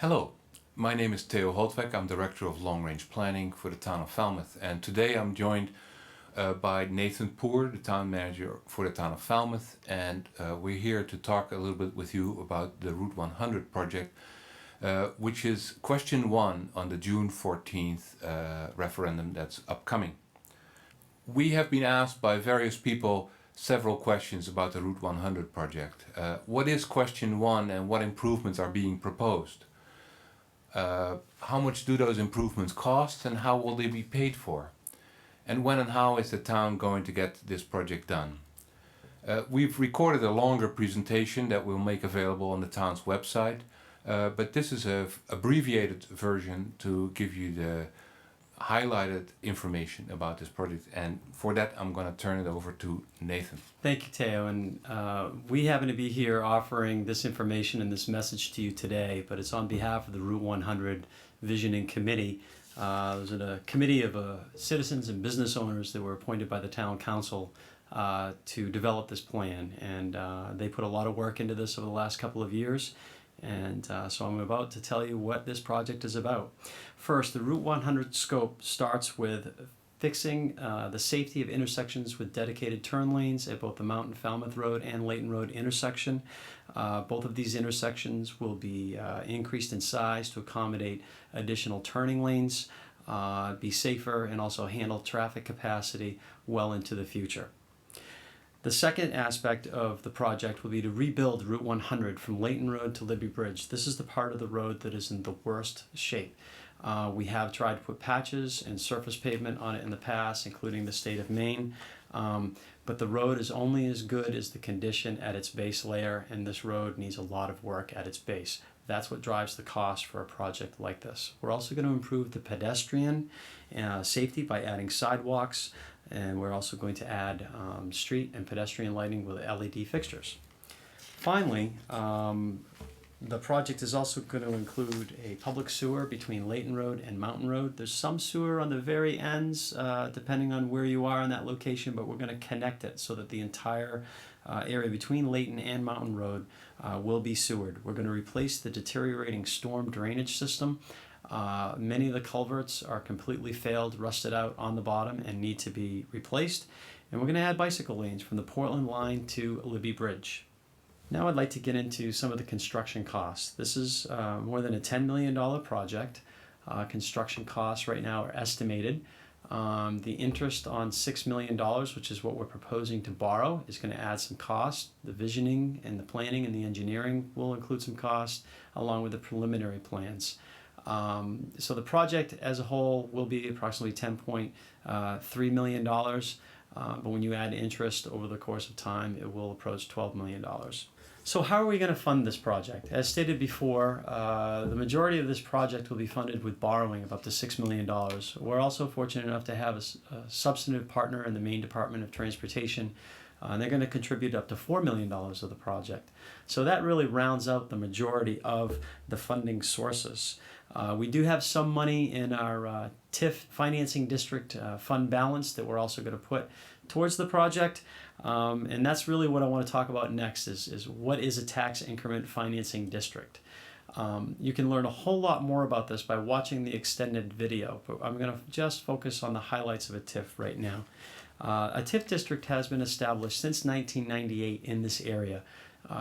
Hello, my name is Theo Holtweg. I'm Director of Long Range Planning for the town of Falmouth, and today I'm joined by Nathan Poor, the town manager for the town of Falmouth, and we're here to talk a little bit with you about the Route 100 project, which is question 1 on the June 14th referendum that's upcoming. We have been asked by various people several questions about the Route 100 project. What is question 1 and what improvements are being proposed? How much do those improvements cost and how will they be paid for? And when and how is the town going to get this project done? We've recorded a longer presentation that we'll make available on the town's website, but this is an abbreviated version to give you the highlighted information about this project, and for that I'm going to turn it over to Nathan. Thank you, Theo, and we happen to be here offering this information and this message to you today, but it's on behalf of the Route 100 Visioning Committee. It was a committee of citizens and business owners that were appointed by the town council to develop this plan, and they put a lot of work into this over the last couple of years. And so I'm about to tell you what this project is about. First, the Route 100 scope starts with fixing the safety of intersections with dedicated turn lanes at both the Mountain Falmouth Road and Layton Road intersection. Both of these intersections will be increased in size to accommodate additional turning lanes, be safer, and also handle traffic capacity well into the future. The second aspect of the project will be to rebuild Route 100 from Layton Road to Libby Bridge. This is the part of the road that is in the worst shape. We have tried to put patches and surface pavement on it in the past, including the state of Maine, but the road is only as good as the condition at its base layer, and this road needs a lot of work at its base. That's what drives the cost for a project like this. We're also going to improve the pedestrian safety by adding sidewalks, and we're also going to add street and pedestrian lighting with LED fixtures. Finally, the project is also going to include a public sewer between Layton Road and Mountain Road. There's some sewer on the very ends, depending on where you are in that location, but we're going to connect it so that the entire area between Layton and Mountain Road will be sewered. We're going to replace the deteriorating storm drainage system. Many of the culverts are completely failed, rusted out on the bottom, and need to be replaced. And we're going to add bicycle lanes from the Portland line to Libby Bridge. Now I'd like to get into some of the construction costs. This is more than a $10 million project. Construction costs right now are estimated. The interest on $6 million, which is what we're proposing to borrow, is going to add some cost. The visioning and the planning and the engineering will include some cost, along with the preliminary plans. So the project as a whole will be approximately $10.3 million, but when you add interest over the course of time, it will approach $12 million. So how are we going to fund this project? As stated before, the majority of this project will be funded with borrowing of up to $6 million. We're also fortunate enough to have a substantive partner in the Maine Department of Transportation, and they're going to contribute up to $4 million of the project. So that really rounds out the majority of the funding sources. We do have some money in our TIF financing district fund balance that we're also going to put towards the project. And that's really what I want to talk about next is what is a tax increment financing district. You can learn a whole lot more about this by watching the extended video, but I'm going to just focus on the highlights of a TIF right now. A TIF district has been established since 1998 in this area.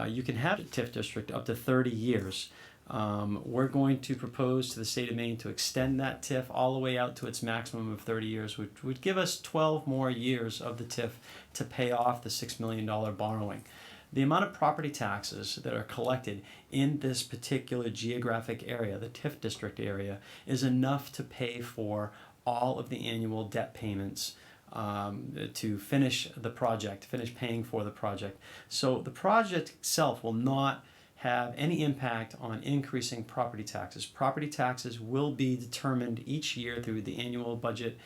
You can have a TIF district up to 30 years. We're going to propose to the state of Maine to extend that TIF all the way out to its maximum of 30 years, which would give us 12 more years of the TIF to pay off the $6 million borrowing. The amount of property taxes that are collected in this particular geographic area, the TIF district area, is enough to pay for all of the annual debt payments to finish the project, finish paying for the project. So the project itself will not have any impact on increasing property taxes. Property taxes will be determined each year through the annual budget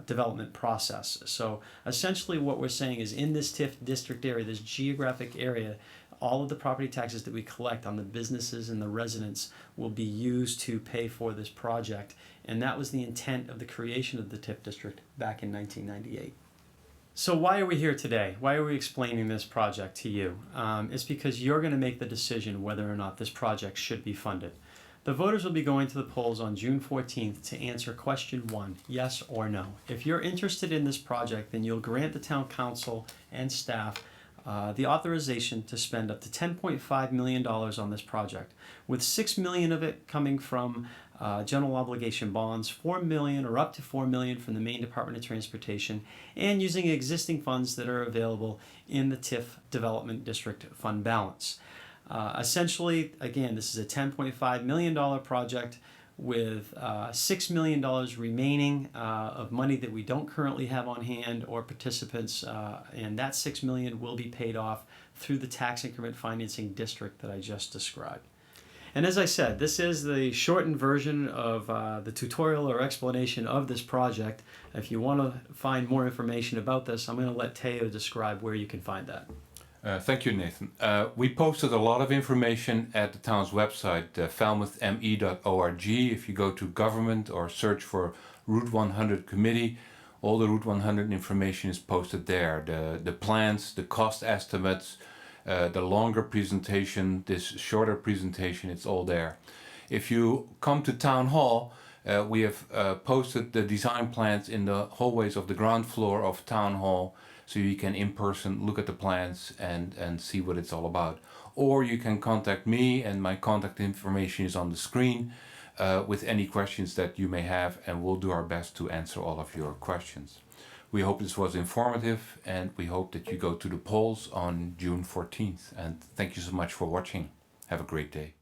development process. So essentially what we're saying is in this TIF district area, this geographic area, all of the property taxes that we collect on the businesses and the residents will be used to pay for this project. And that was the intent of the creation of the TIF district back in 1998. So why are we here today? Why are we explaining this project to you? It's because you're going to make the decision whether or not this project should be funded. The voters will be going to the polls on June 14th to answer question 1, yes or no. If you're interested in this project, then you'll grant the town council and staff the authorization to spend up to $10.5 million on this project, with $6 million of it coming from general obligation bonds, $4 million or up to $4 million from the Maine Department of Transportation, and using existing funds that are available in the TIF Development District fund balance. Essentially, again, this is a $10.5 million project with $6 million remaining of money that we don't currently have on hand or participants, and that $6 million will be paid off through the tax increment financing district that I just described. And as I said, this is the shortened version of the tutorial or explanation of this project. If you want to find more information about this, I'm going to let Teo describe where you can find that. Thank you, Nathan. We posted a lot of information at the town's website, falmouthme.org. If you go to government or search for Route 100 Committee, all the Route 100 information is posted there. The plans, the cost estimates, the longer presentation, this shorter presentation, it's all there. If you come to Town Hall, we have posted the design plans in the hallways of the ground floor of Town Hall, so you can in person look at the plans and see what it's all about. Or you can contact me, and my contact information is on the screen with any questions that you may have, and we'll do our best to answer all of your questions. We hope this was informative, and we hope that you go to the polls on June 14th. And thank you so much for watching. Have a great day.